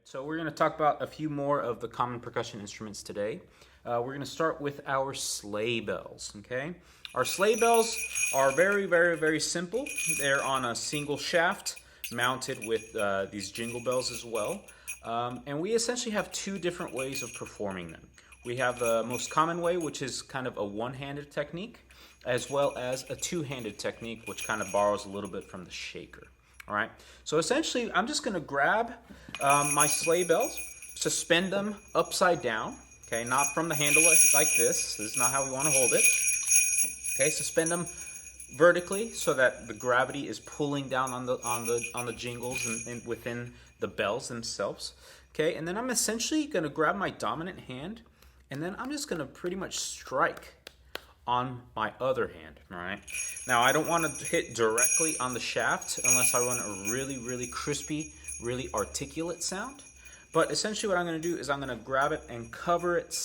So we're going to talk about a few more of the common percussion instruments today. We're going to start with our sleigh bells, okay? Our sleigh bells are very simple. They're on a single shaft mounted with these jingle bells as well. And we essentially have two different ways of performing them. We have the most common way, which is kind of a one-handed technique, as well as a two-handed technique, which kind of borrows a little bit from the shaker. All right, so essentially I'm just going to grab my sleigh bells, suspend them upside down, okay, not from the handle like this. This is not how we want to hold it. Okay, suspend them vertically so that the gravity is pulling down on the jingles and within the bells themselves. Okay, and then I'm essentially going to grab my dominant hand, and then I'm just going to pretty much strike on my other hand. All right, now I don't want to hit directly on the shaft unless I want a really crispy, really articulate sound. But essentially what I'm going to do is I'm going to grab it and cover it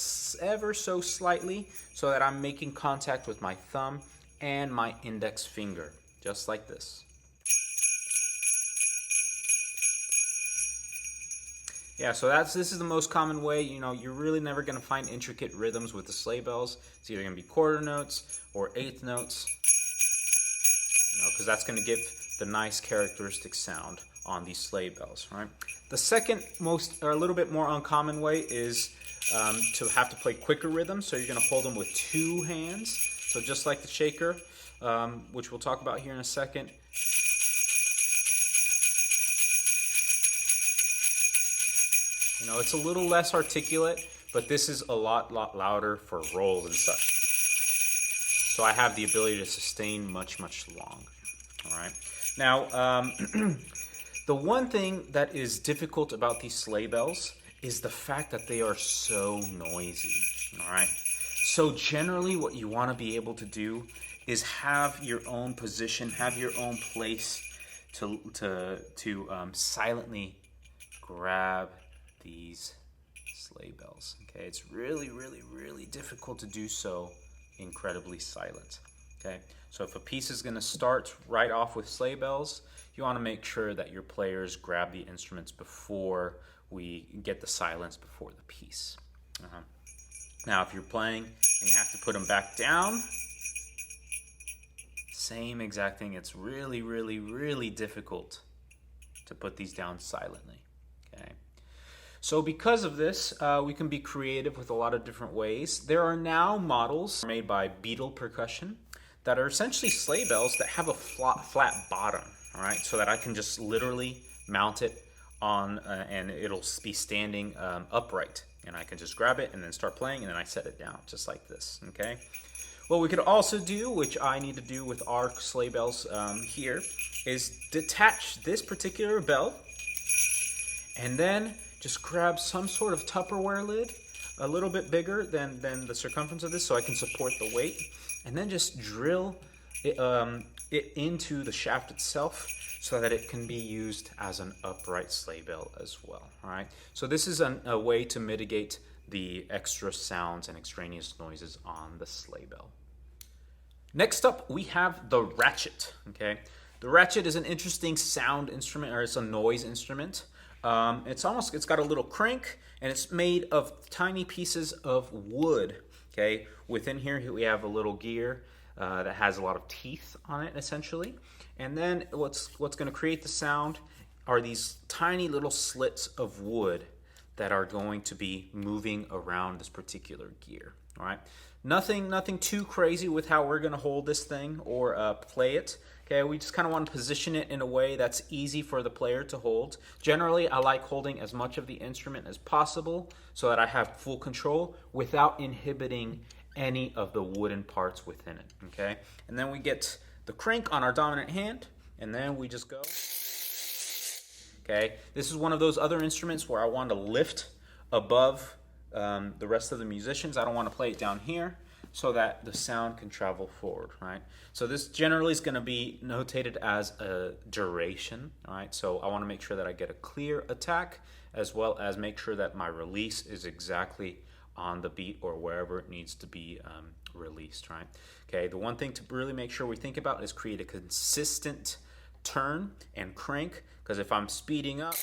ever so slightly so that I'm making contact with my thumb and my index finger, just like this. Yeah, so this is the most common way. You know, you're really never going to find intricate rhythms with the sleigh bells. It's either going to be quarter notes or eighth notes, you know, because that's going to give the nice characteristic sound on these sleigh bells, right? The second most, or a little bit more uncommon way is to have to play quicker rhythms. So you're going to hold them with two hands. So just like the shaker, which we'll talk about here in a second. You know, it's a little less articulate, but this is a lot louder for rolls and such. So I have the ability to sustain much longer. All right. Now, the one thing that is difficult about these sleigh bells is the fact that they are so noisy. All right. So generally, what you want to be able to do is have your own position, have your own place to silently grab these sleigh bells. Okay, it's really difficult to do so incredibly silent. Okay, so if a piece is going to start right off with sleigh bells, you want to make sure that your players grab the instruments before we get the silence before the piece. Now, if you're playing and you have to put them back down, same exact thing. It's really difficult to put these down silently. Okay. So because of this, we can be creative with a lot of different ways. There are now models made by Perez Percussion that are essentially sleigh bells that have a flat bottom, all right, so that I can just literally mount it on and it'll be standing upright. And I can just grab it and then start playing, and then I set it down just like this, okay? What we could also do, which I need to do with our sleigh bells here, is detach this particular bell and then just grab some sort of Tupperware lid, a little bit bigger than the circumference of this so I can support the weight, and then just drill it into the shaft itself so that it can be used as an upright sleigh bell as well. All right. So this is a way to mitigate the extra sounds and extraneous noises on the sleigh bell. Next up, we have the ratchet. Okay. The ratchet is an interesting sound instrument, or it's a noise instrument. It's got a little crank, and it's made of tiny pieces of wood. Okay. Within here, we have a little gear that has a lot of teeth on it, essentially. And then what's going to create the sound are these tiny little slits of wood that are going to be moving around this particular gear. All right, nothing too crazy with how we're going to hold this thing or play it. Okay, we just kind of want to position it in a way that's easy for the player to hold. Generally, I like holding as much of the instrument as possible so that I have full control without inhibiting any of the wooden parts within it. Okay, and then we get the crank on our dominant hand, and then we just go. Okay, this is one of those other instruments where I want to lift above the rest of the musicians. I don't want to play it down here so that the sound can travel forward, right? So this generally is going to be notated as a duration, all right? So I want to make sure that I get a clear attack as well as make sure that my release is exactly on the beat or wherever it needs to be released, right? Okay, the one thing to really make sure we think about is create a consistent turn and crank, because if I'm speeding up,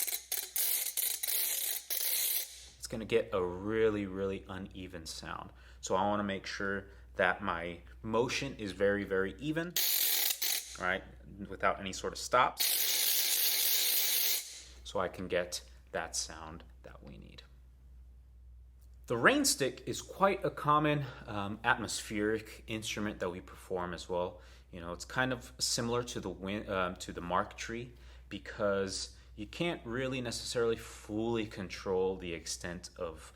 it's going to get a really, really uneven sound. So I want to make sure that my motion is very, very even, right, without any sort of stops, so I can get that sound that we need. The rainstick is quite a common atmospheric instrument that we perform as well. You know, it's kind of similar to the mark tree, because you can't really necessarily fully control the extent of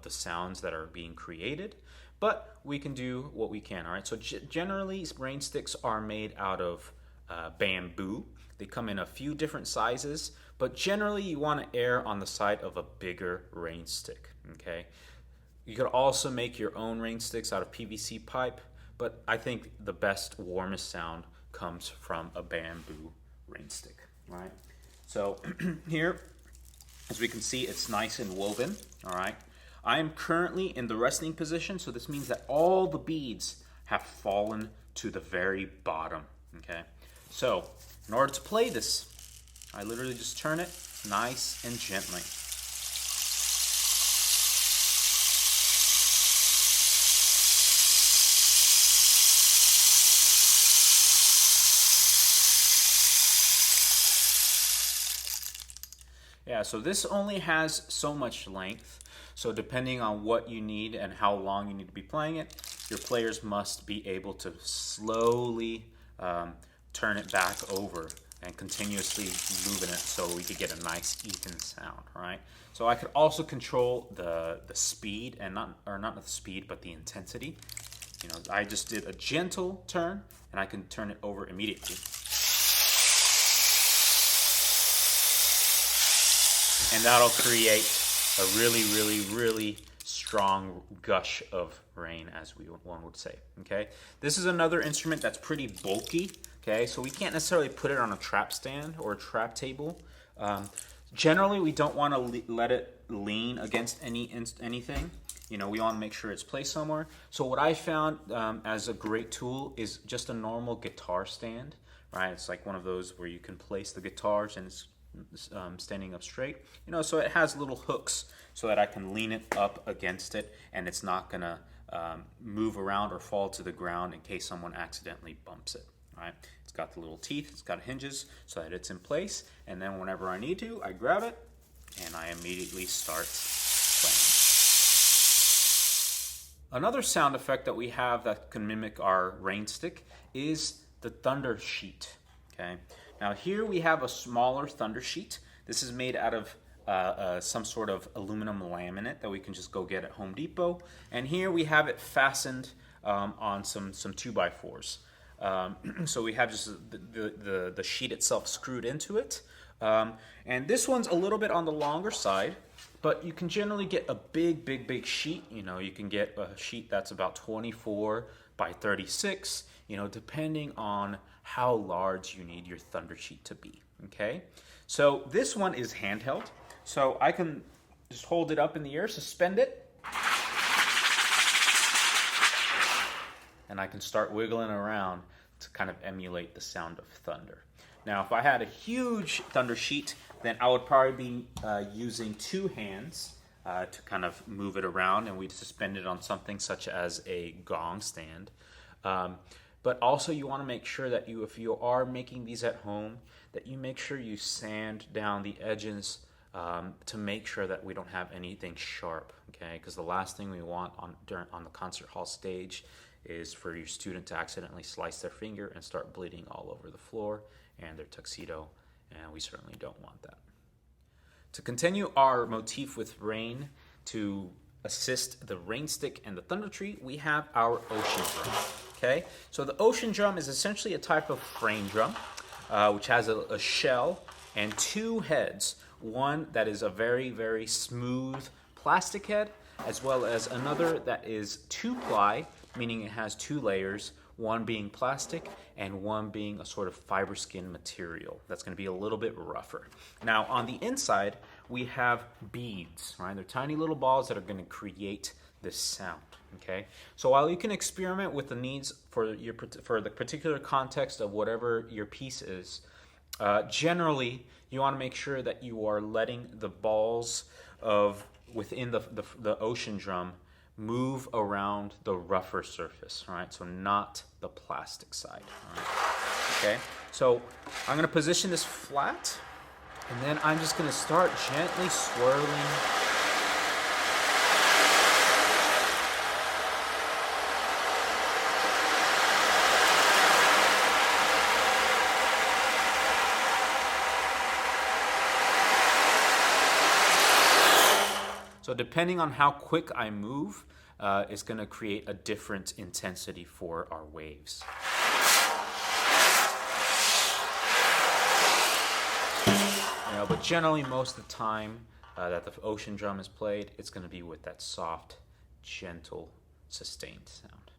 the sounds that are being created, but we can do what we can. All right. So generally, rainsticks are made out of bamboo. They come in a few different sizes, but generally you want to err on the side of a bigger rainstick. Okay. You could also make your own rainsticks out of PVC pipe, but I think the best, warmest sound comes from a bamboo rainstick. Right. So here, as we can see, it's nice and woven. All right. I am currently in the resting position, so this means that all the beads have fallen to the very bottom. Okay. So in order to play this, I literally just turn it nice and gently. Yeah, so this only has so much length, so depending on what you need and how long you need to be playing it, your players must be able to slowly turn it back over and continuously moving it so we could get a nice even sound, right? So I could also control the speed, and not the speed, but the intensity. You know, I just did a gentle turn, and I can turn it over immediately. And that'll create a really, really, really strong gush of rain, as one would say. Okay, this is another instrument that's pretty bulky. Okay, so we can't necessarily put it on a trap stand or a trap table. Generally, we don't want to let it lean against anything. You know, we want to make sure it's placed somewhere. So what I found as a great tool is just a normal guitar stand. Right, it's like one of those where you can place the guitars and it's standing up straight, you know, so it has little hooks so that I can lean it up against it, and it's not gonna move around or fall to the ground in case someone accidentally bumps it. All right, it's got the little teeth, it's got hinges so that it's in place, and then whenever I need to, I grab it and I immediately start playing. Another sound effect that we have that can mimic our rainstick is the thundersheet. Okay. Now here we have a smaller thundersheet. This is made out of some sort of aluminum laminate that we can just go get at Home Depot. And here we have it fastened on some 2x4s. So we have just the sheet itself screwed into it. And this one's a little bit on the longer side, but you can generally get a big sheet. You know, you can get a sheet that's about 24 by 36, you know, depending on how large you need your thunder sheet to be. Okay, so this one is handheld, so I can just hold it up in the air, suspend it, and I can start wiggling around to kind of emulate the sound of thunder. Now, if I had a huge thunder sheet, then I would probably be using two hands to kind of move it around, and we'd suspend it on something such as a gong stand. But also you want to make sure that if you are making these at home, that you make sure you sand down the edges to make sure that we don't have anything sharp, okay? Because the last thing we want on the concert hall stage is for your student to accidentally slice their finger and start bleeding all over the floor and their tuxedo, and we certainly don't want that. To continue our motif with rain, to assist the rainstick and the thunder tree, we have our ocean drum. Okay, so the ocean drum is essentially a type of frame drum, which has a shell and two heads. One that is a very, very smooth plastic head, as well as another that is 2-ply, meaning it has two layers, one being plastic and one being a sort of fiber skin material that's going to be a little bit rougher. Now, on the inside, we have beads, right? They're tiny little balls that are going to create this sound. Okay, so while you can experiment with the needs for the particular context of whatever your piece is, generally you want to make sure that you are letting the balls of within the ocean drum move around the rougher surface, all right? So not the plastic side, all right? Okay, so I'm gonna position this flat, and then I'm just gonna start gently swirling. So depending on how quick I move, it's going to create a different intensity for our waves. But generally, most of the time that the ocean drum is played, it's going to be with that soft, gentle, sustained sound.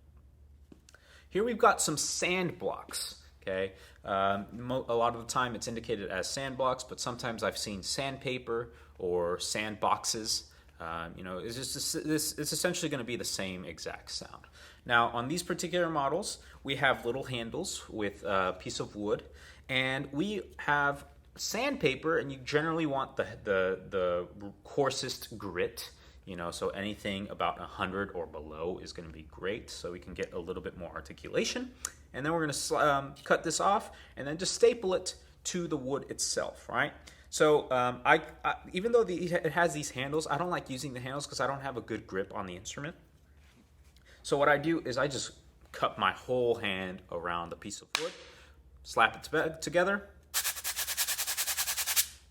Here we've got some sand blocks. Okay, a lot of the time it's indicated as sand blocks, but sometimes I've seen sandpaper or sand boxes. It's essentially going to be the same exact sound. Now, on these particular models, we have little handles with a piece of wood, and we have sandpaper, and you generally want the coarsest grit. So anything about 100 or below is going to be great, so we can get a little bit more articulation. And then we're going to cut this off, and then just staple it to the wood itself, right? So I even though it has these handles, I don't like using the handles because I don't have a good grip on the instrument. So what I do is I just cut my whole hand around the piece of wood, slap it together,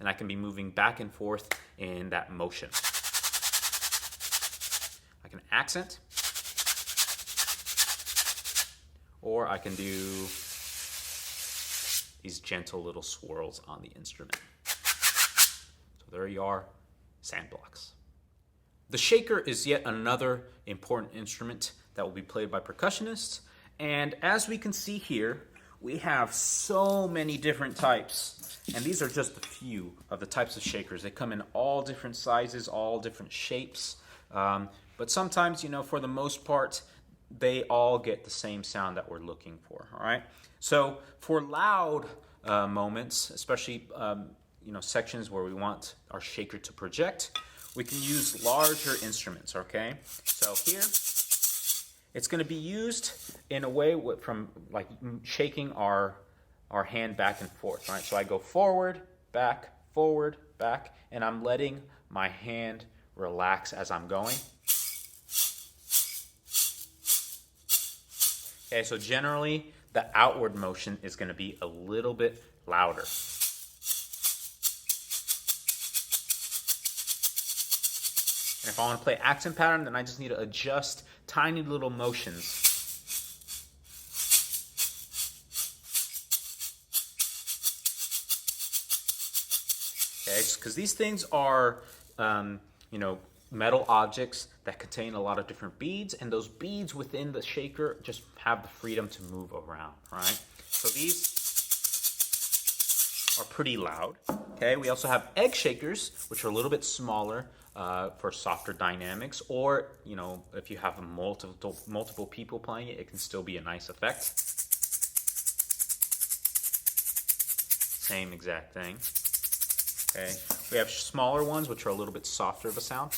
and I can be moving back and forth in that motion. I can accent, or I can do these gentle little swirls on the instrument. There you are, sand blocks. The shaker is yet another important instrument that will be played by percussionists. And as we can see here, we have so many different types. And these are just a few of the types of shakers. They come in all different sizes, all different shapes. But sometimes, for the most part, they all get the same sound that we're looking for, all right? So for loud moments, especially sections where we want our shaker to project, we can use larger instruments, okay? So here, it's going to be used in a way from like shaking our hand back and forth, right? So I go forward, back, and I'm letting my hand relax as I'm going. Okay, so generally, the outward motion is going to be a little bit louder. And if I want to play accent pattern, then I just need to adjust tiny little motions. Okay, because these things are, metal objects that contain a lot of different beads, and those beads within the shaker just have the freedom to move around, right? So these are pretty loud. Okay, we also have egg shakers, which are a little bit smaller for softer dynamics, or if you have multiple people playing it, it can still be a nice effect. Same exact thing. Okay, we have smaller ones, which are a little bit softer of a sound.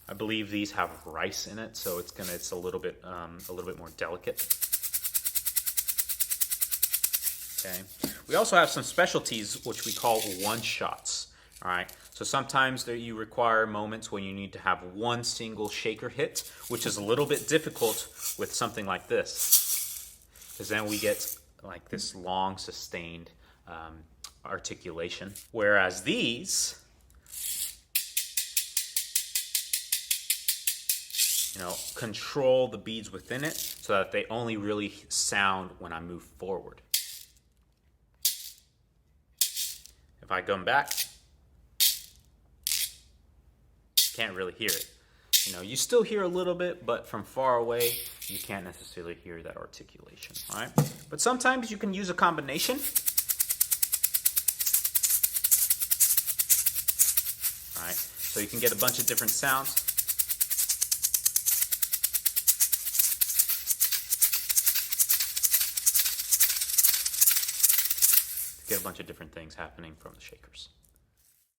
I believe these have rice in it, so it's a little bit more delicate. Okay. We also have some specialties which we call one-shots. All right. So sometimes you require moments when you need to have one single shaker hit, which is a little bit difficult with something like this, because then we get like this long sustained articulation. Whereas these, control the beads within it so that they only really sound when I move forward. If I come back, can't really hear it. You still hear a little bit, but from far away, you can't necessarily hear that articulation, all right? But sometimes you can use a combination. All right, so you can get a bunch of different sounds. Get a bunch of different things happening from the shakers.